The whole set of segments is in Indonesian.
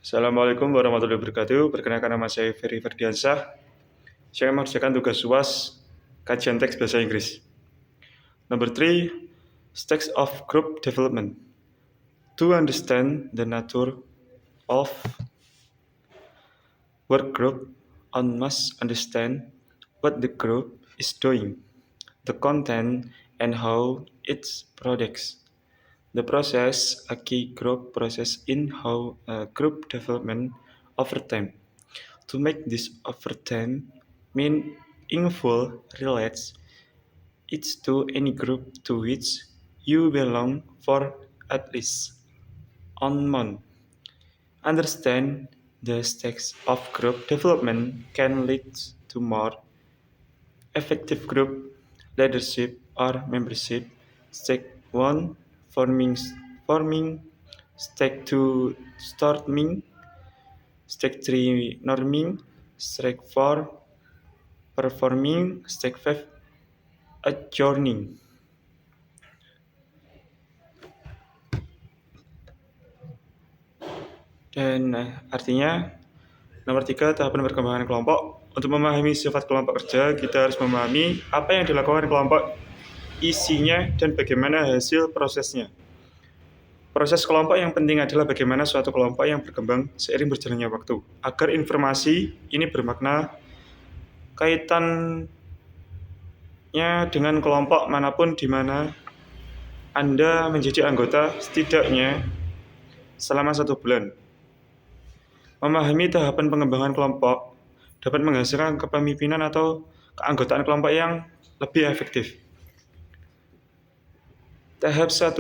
Assalamualaikum warahmatullahi wabarakatuh. Perkenalkan nama saya Ferry Ferdiansyah. Saya mengerjakan tugas UAS kajian teks bahasa Inggris. Number 3, Stage of Group Development. To understand the nature of work group, one must understand what the group is doing, the content, and how it's products. The process, a key group process in how a group development over time. To make this over time meaningful relates it to any group to which you belong for at least 1 month. Understand the stakes of group development can lead to more effective group leadership or membership. Step 1, forming. Step 2, storming. Step 3, norming. Step 4, performing. Step 5, adjourning. Dan artinya nomor 3, tahapan perkembangan kelompok. Untuk memahami sifat kelompok kerja, kita harus memahami apa yang dilakukan kelompok, isinya, dan bagaimana hasil prosesnya. Proses kelompok yang penting adalah bagaimana suatu kelompok yang berkembang seiring berjalannya waktu. Agar informasi ini bermakna, kaitannya dengan kelompok manapun di mana Anda menjadi anggota setidaknya selama 1 bulan. Memahami tahapan pengembangan kelompok dapat menghasilkan kepemimpinan atau keanggotaan kelompok yang lebih efektif. Tahap 1,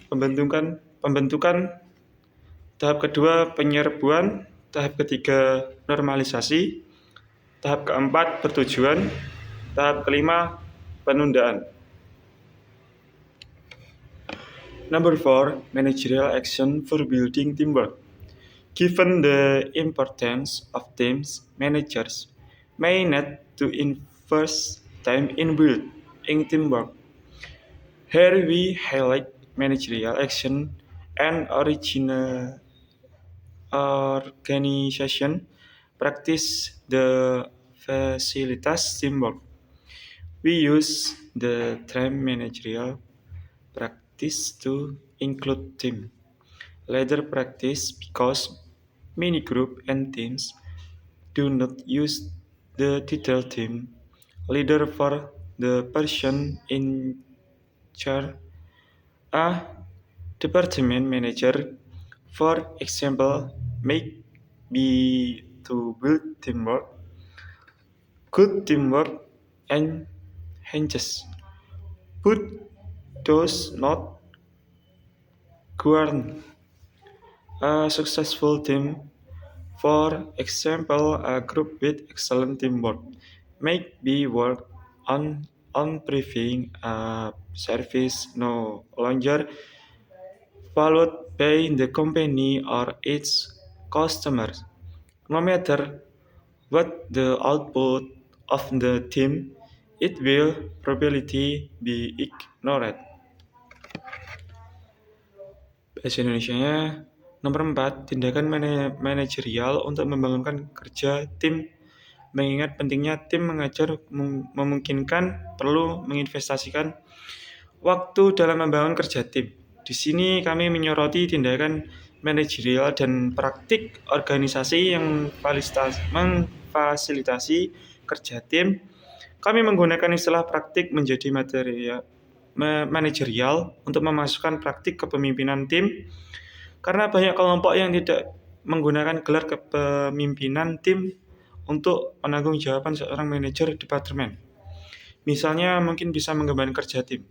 pembentukan. Tahap kedua, penyerbuan. Tahap ketiga, normalisasi. Tahap keempat, pertujuan. Tahap kelima, penundaan. Number 4, managerial action for building teamwork. Given the importance of teams, managers may need to invest time in building teamwork. Here we highlight managerial action and organization practice the facilitas teamwork. We use the term managerial practice to include team leader practice because many groups and teams do not use the title team leader for the person in charge. A department manager, for example, may be to build teamwork. Good teamwork enhances, but does not guarantee a successful team. For example, a group with excellent teamwork may be work on improving a service no longer valued by the company or its customers. No matter what the output of the team, it will probably be ignored. Bahasa Indonesianya, nomor 4, tindakan manajerial untuk membangunkan kerja tim. Mengingat pentingnya tim mengajar memungkinkan perlu menginvestasikan waktu dalam membangun kerja tim. Di sini kami menyoroti tindakan manajerial dan praktik organisasi yang memfasilitasi kerja tim. Kami menggunakan istilah praktik menjadi manajerial untuk memasukkan praktik kepemimpinan tim, karena banyak kelompok yang tidak menggunakan gelar kepemimpinan tim untuk penanggung-jawaban seorang manajer departemen. Misalnya mungkin bisa mengembangkan kerja tim.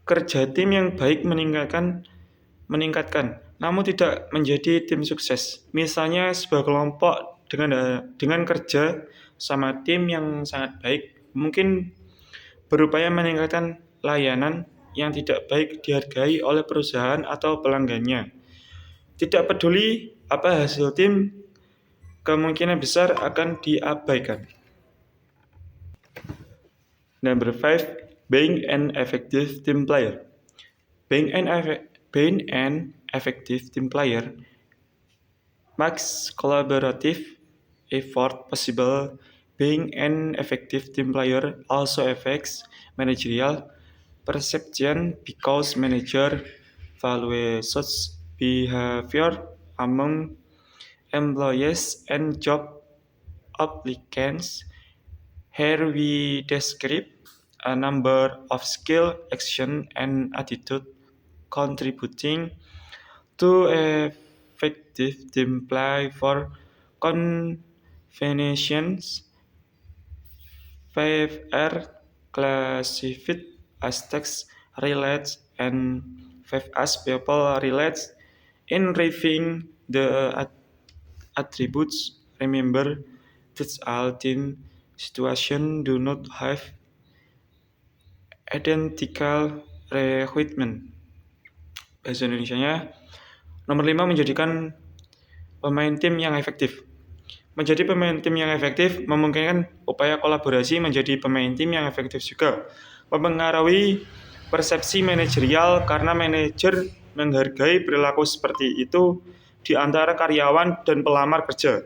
Kerja tim yang baik meningkatkan, namun tidak menjadi tim sukses. Misalnya sebuah kelompok dengan kerja sama tim yang sangat baik mungkin berupaya meningkatkan layanan yang tidak baik dihargai oleh perusahaan atau pelanggannya. Tidak peduli apa hasil tim, kemungkinan besar akan diabaikan. Number 5, being an effective team player. Being an effective team player makes collaborative effort possible. Being an effective team player also affects managerial perception because manager value such behavior among employees and job applicants. Here we describe a number of skill, action, and attitude contributing to effective team play for conventions. 5R classified as text relates and 5 as people relates. In reviewing the attributes, remember that all team situations do not have identical requirement. Bahasa Indonesianya, nomor 5 menjadikan pemain tim yang efektif. Menjadi pemain tim yang efektif memungkinkan upaya kolaborasi menjadi pemain tim yang efektif juga. Mempengaruhi persepsi manajerial karena manajer menghargai perilaku seperti itu di antara karyawan dan pelamar kerja.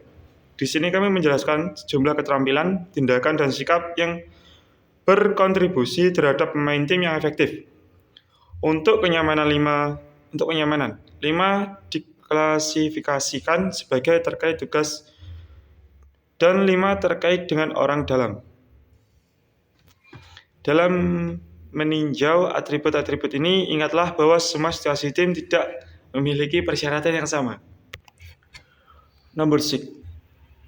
Di sini kami menjelaskan sejumlah keterampilan, tindakan, dan sikap yang berkontribusi terhadap pemain tim yang efektif. Untuk kenyamanan 5 diklasifikasikan sebagai terkait tugas dan 5 terkait dengan orang dalam. Dalam meninjau atribut-atribut ini, ingatlah bahwa semua situasi tim tidak memiliki persyaratan yang sama. Number 6.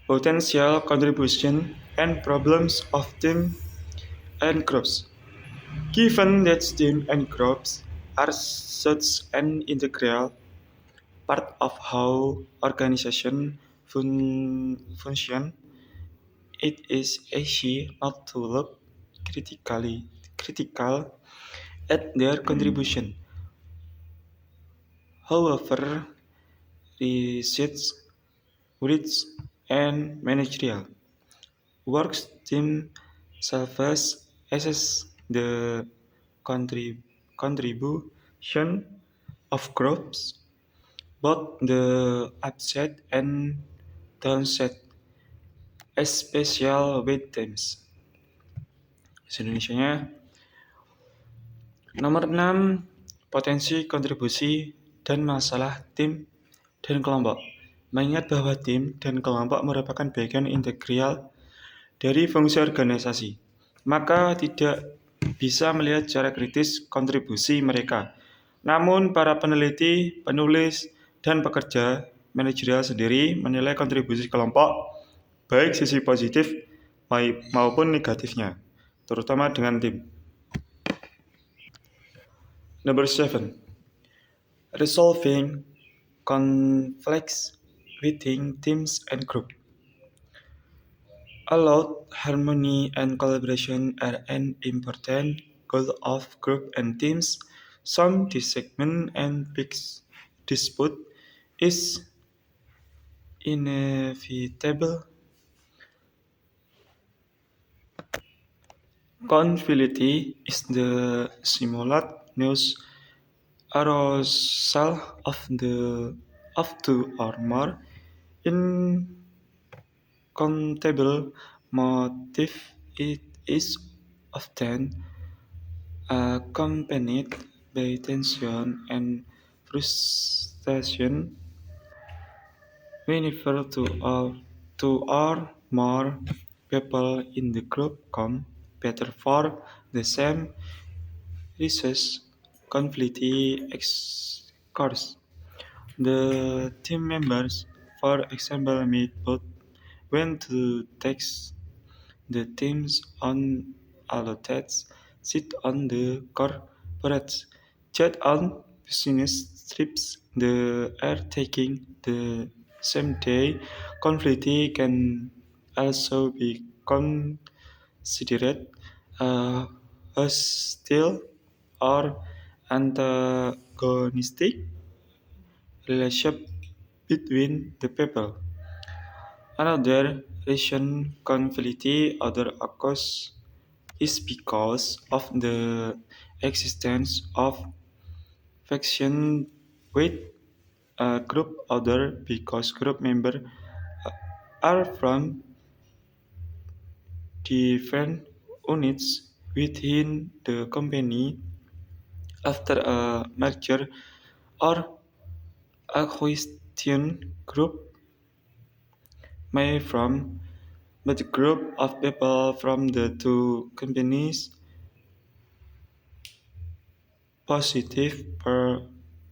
Potential contribution and problems of team and groups. Given that team and groups are such an integral part of how organization function, it is easy not to look critical at their contribution. However, research and managerial works team surveys assess the contribution of groups, both the upside and downside, especially with teams. Indonesianya, nomor 6, potensi kontribusi dan masalah tim dan kelompok. Mengingat bahwa tim dan kelompok merupakan bagian integral dari fungsi organisasi, maka tidak bisa melihat secara kritis kontribusi mereka. Namun, para peneliti, penulis, dan pekerja manajerial sendiri menilai kontribusi kelompok, baik sisi positif maupun negatifnya, terutama dengan tim. Number 7. Resolving conflicts within teams and groups. Allowed harmony and collaboration are an important goal of groups and teams. Some disagreement and big dispute is inevitable. Conflict is the simultaneous arousal of two or more incompatible motives. It is often accompanied by tension and frustration whenever two or more people in the group come together for the same reasons. Conflict occurs. The team members, for example, may both want to take the team's own allotted seat on the corporate jet on business trips they are taking the same day. Conflict can also be considered a hostile or antagonistic relationship between the people. Another reason conflict occurs is because of the existence of faction with a group order because group members are from different units within the company after a merger or acquisition. Group may form but a group of people from the two companies. Positive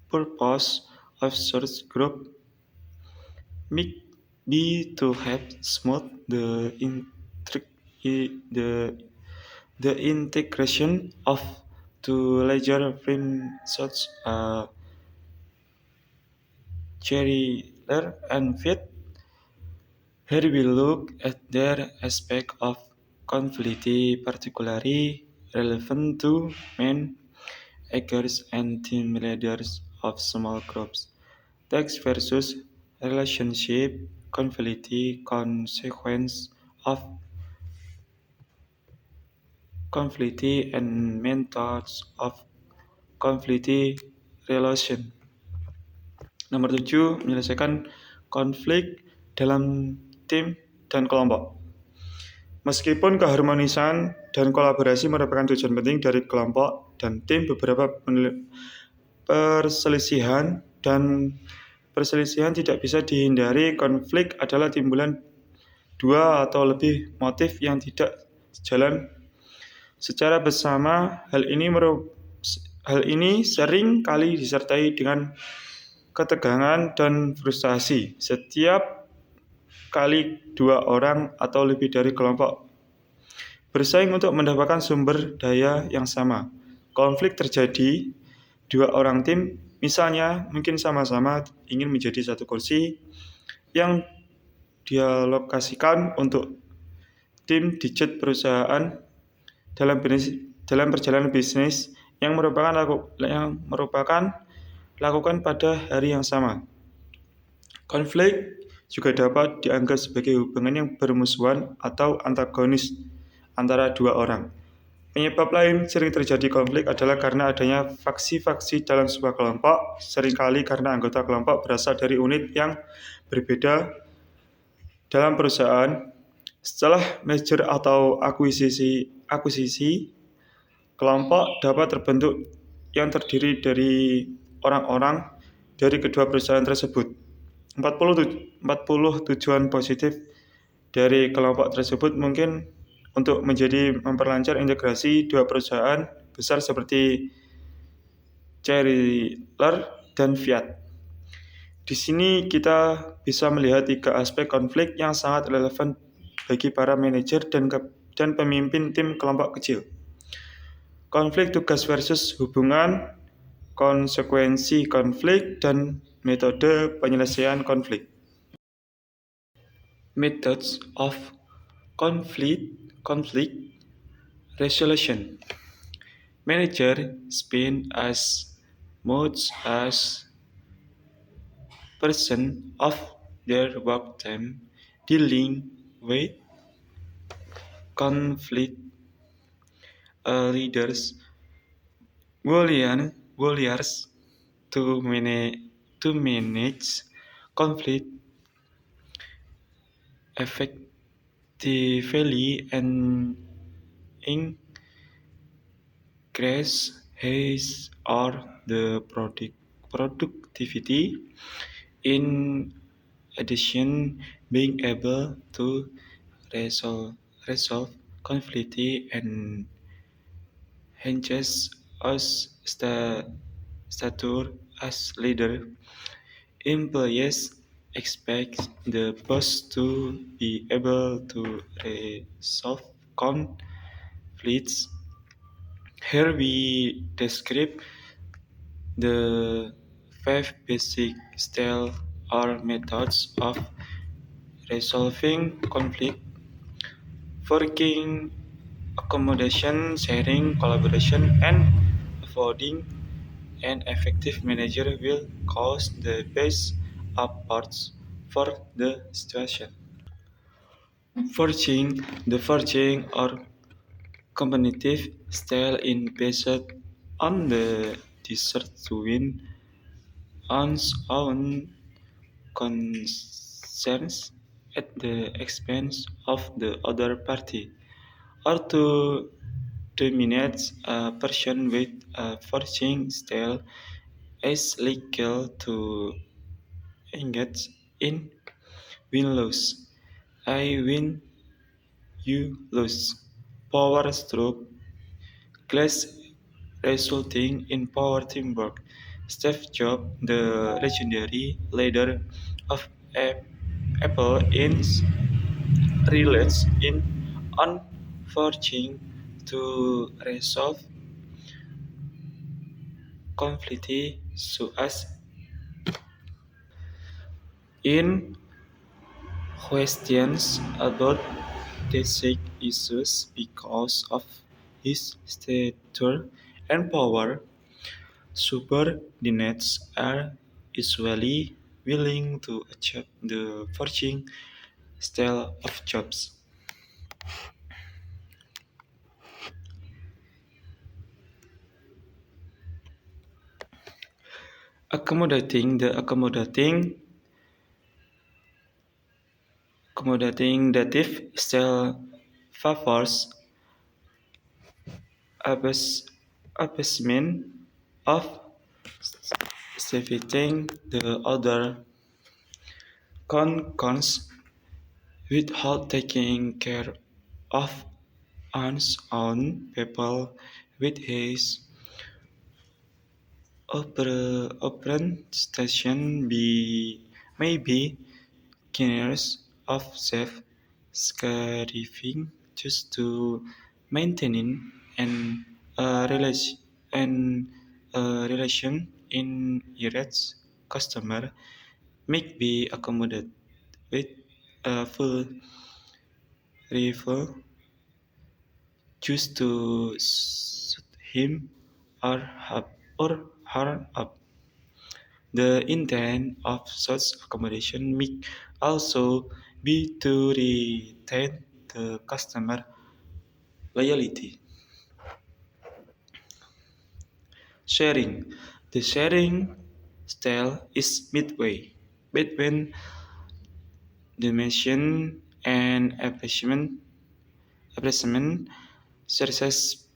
purpose of such group might be to help smooth the the integration of two larger firms such as Cherryler and Fit. Here we look at their aspect of conflict particularly relevant to managers and team leaders of small groups. Text versus relationship conflict consequence of conflict and methods of conflict relation. Nomor 7, menyelesaikan konflik dalam tim dan kelompok. Meskipun keharmonisan dan kolaborasi merupakan tujuan penting dari kelompok dan tim, beberapa perselisihan tidak bisa dihindari. Konflik adalah timbulan dua atau lebih motif yang tidak sejalan secara bersama. Hal ini sering kali disertai dengan ketegangan dan frustasi. Setiap kali dua orang atau lebih dari kelompok bersaing untuk mendapatkan sumber daya yang sama, konflik terjadi. Dua orang tim, misalnya, mungkin sama-sama ingin menjadi satu kursi yang dialokasikan untuk tim digit perusahaan dalam perjalanan bisnis yang merupakan lakukan pada hari yang sama. Konflik juga dapat dianggap sebagai hubungan yang bermusuhan atau antagonis antara dua orang. Penyebab lain sering terjadi konflik adalah karena adanya faksi-faksi dalam sebuah kelompok, seringkali karena anggota kelompok berasal dari unit yang berbeda dalam perusahaan. Setelah merger atau akuisisi, kelompok dapat terbentuk yang terdiri dari orang-orang dari kedua perusahaan tersebut. 40 tujuan positif dari kelompok tersebut mungkin untuk memperlancar integrasi dua perusahaan besar seperti Chrysler dan Fiat. Di sini kita bisa melihat 3 aspek konflik yang sangat relevan bagi para manajer dan pemimpin tim kelompok kecil. Konflik tugas versus hubungan, konsekuensi konflik, dan metode penyelesaian konflik. Methods of conflict resolution. Manager spend as much as percent of their work time dealing with conflict. Leaders volunteers to manage conflict effectively and increase his or the productivity. In addition, being able to resolve conflict and enhance us stature as leader. Employees expect the boss to be able to resolve conflicts. Here we describe the 5 basic styles or methods of resolving conflict: working, accommodation, sharing, collaboration, and avoiding. An effective manager will cause the best approach for the situation. The forging or competitive style is based on the desire to win one's own concerns at the expense of the other party, or to dominate a person with a forcing style is legal to engage in win-lose. I win, you lose. Power stroke class resulting in power teamwork. Steve Jobs, the legendary leader of Apple, relies on forging to resolve conflict so as in questions about basic issues because of his stature and power. Subordinates are usually willing to accept the forging style of Jobs. Accommodating dative style favors appeasement of stifling the other concerns without taking care of one's own people with his operant station may be generous of self-sacrificing just to maintaining an relation in its customer may be accommodated with a full rival just to suit him or her up. The intent of such accommodation may also be to retain the customer loyalty. Sharing. The sharing style is midway between dimension and appreciation. Sources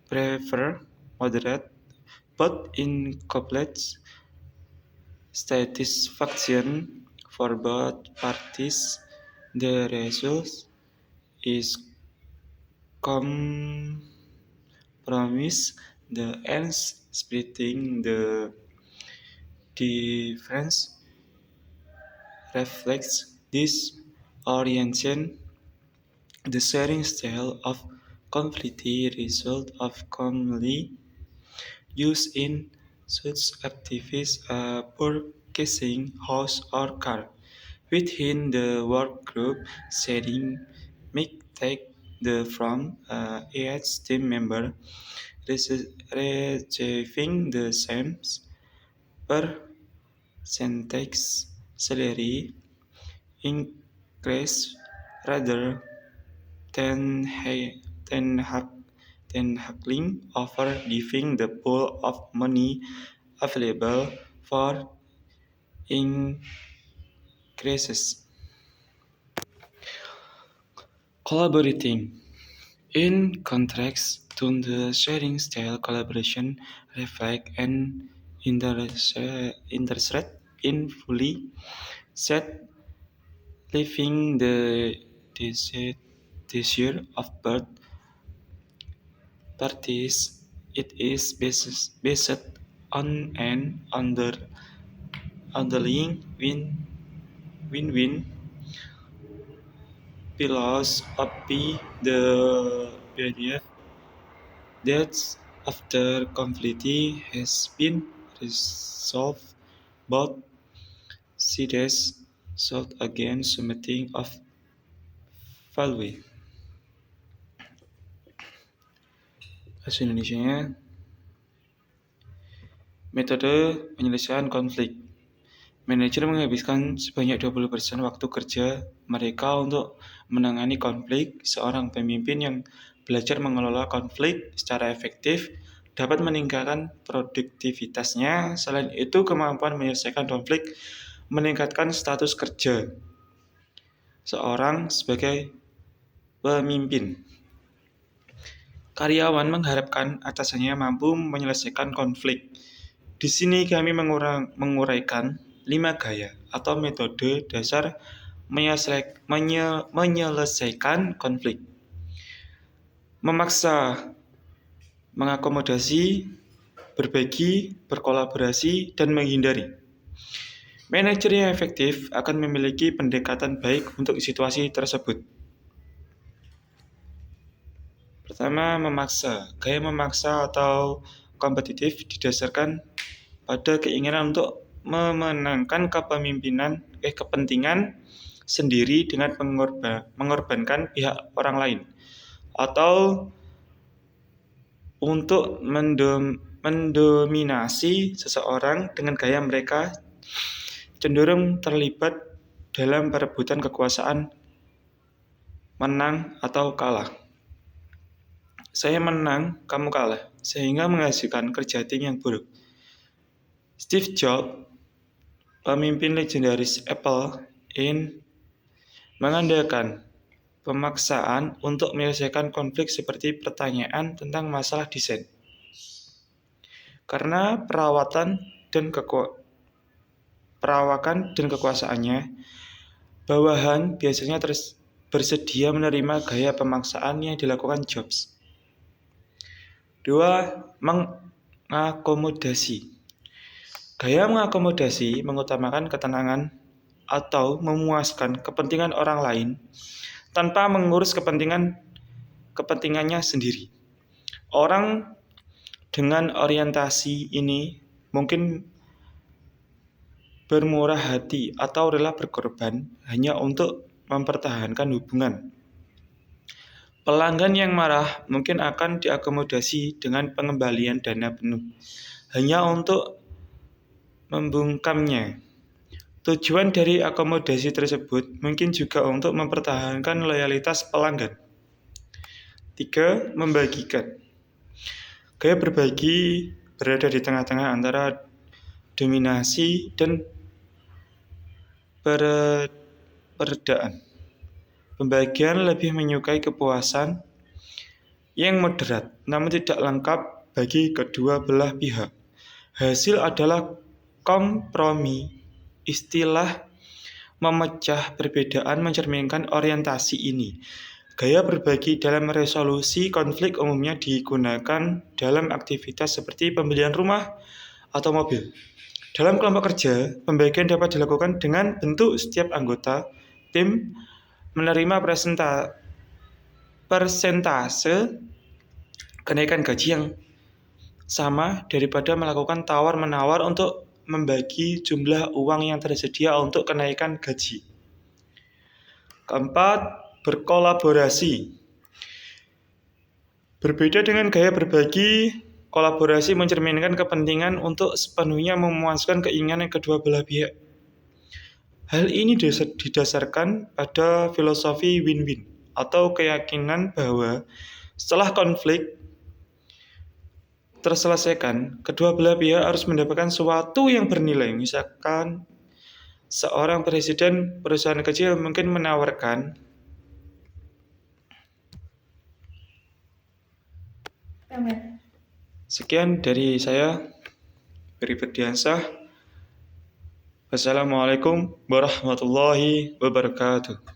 prefer moderate but in complete satisfaction for both parties. The result is compromise. The ends splitting the difference reflects this orientation. The sharing style of completely result of commonly used in such activities purchasing house or car. Within the work group setting, may take the from each team member receiving the same percentage salary increase rather than than hack- than haggling over giving the pool of money available for increases. Collaborating. In contrast to the sharing style, collaboration reflects an interest in fully set living the desire of both parties. It is based on an underlying win-win philosophy. The belief that after conflict has been resolved, both sides sought again submitting of value. Bahasa Indonesia-nya, metode penyelesaian konflik. Manajer menghabiskan sebanyak 20% waktu kerja mereka untuk menangani konflik. Seorang pemimpin yang belajar mengelola konflik secara efektif dapat meningkatkan produktivitasnya. Selain itu, kemampuan menyelesaikan konflik meningkatkan status kerja seorang sebagai pemimpin. Karyawan mengharapkan atasannya mampu menyelesaikan konflik. Di sini kami menguraikan 5 gaya atau metode dasar menyelesaikan konflik. Memaksa, mengakomodasi, berbagi, berkolaborasi, dan menghindari. Manajer yang efektif akan memiliki pendekatan baik untuk situasi tersebut. Pertama, memaksa. Gaya memaksa atau kompetitif didasarkan pada keinginan untuk memenangkan kepentingan sendiri dengan mengorbankan pihak orang lain, atau untuk mendominasi seseorang dengan gaya mereka cenderung terlibat dalam perebutan kekuasaan, menang atau kalah. Saya menang, kamu kalah, sehingga menghasilkan kerja tim yang buruk. Steve Jobs, pemimpin legendaris Apple Inc., mengandalkan pemaksaan untuk menyelesaikan konflik seperti pertanyaan tentang masalah desain. Karena perawakan dan kekuasaannya, bawahan biasanya bersedia menerima gaya pemaksaan yang dilakukan Jobs. 2. Mengakomodasi. Gaya mengakomodasi mengutamakan ketenangan atau memuaskan kepentingan orang lain tanpa mengurus kepentingannya sendiri. Orang dengan orientasi ini mungkin bermurah hati atau rela berkorban hanya untuk mempertahankan hubungan. Pelanggan yang marah mungkin akan diakomodasi dengan pengembalian dana penuh hanya untuk membungkamnya. Tujuan dari akomodasi tersebut mungkin juga untuk mempertahankan loyalitas pelanggan. 3. Membagikan. Gaya berbagi berada di tengah-tengah antara dominasi dan peredaan. Pembagian lebih menyukai kepuasan yang moderat, namun tidak lengkap bagi kedua belah pihak. Hasil adalah kompromi. Istilah memecah perbedaan mencerminkan orientasi ini. Gaya berbagi dalam resolusi konflik umumnya digunakan dalam aktivitas seperti pembelian rumah atau mobil. Dalam kelompok kerja, pembagian dapat dilakukan dengan bentuk setiap anggota tim menerima persentase kenaikan gaji yang sama daripada melakukan tawar-menawar untuk membagi jumlah uang yang tersedia untuk kenaikan gaji. 4. Berkolaborasi. Berbeda dengan gaya berbagi, kolaborasi mencerminkan kepentingan untuk sepenuhnya memuaskan keinginan kedua belah pihak. Hal ini didasarkan pada filosofi win-win atau keyakinan bahwa setelah konflik terselesaikan, kedua belah pihak harus mendapatkan sesuatu yang bernilai. Misalkan seorang presiden perusahaan kecil mungkin menawarkan Sekian dari saya, Beri Ferdiansyah. Wassalamualaikum warahmatullahi wabarakatuh.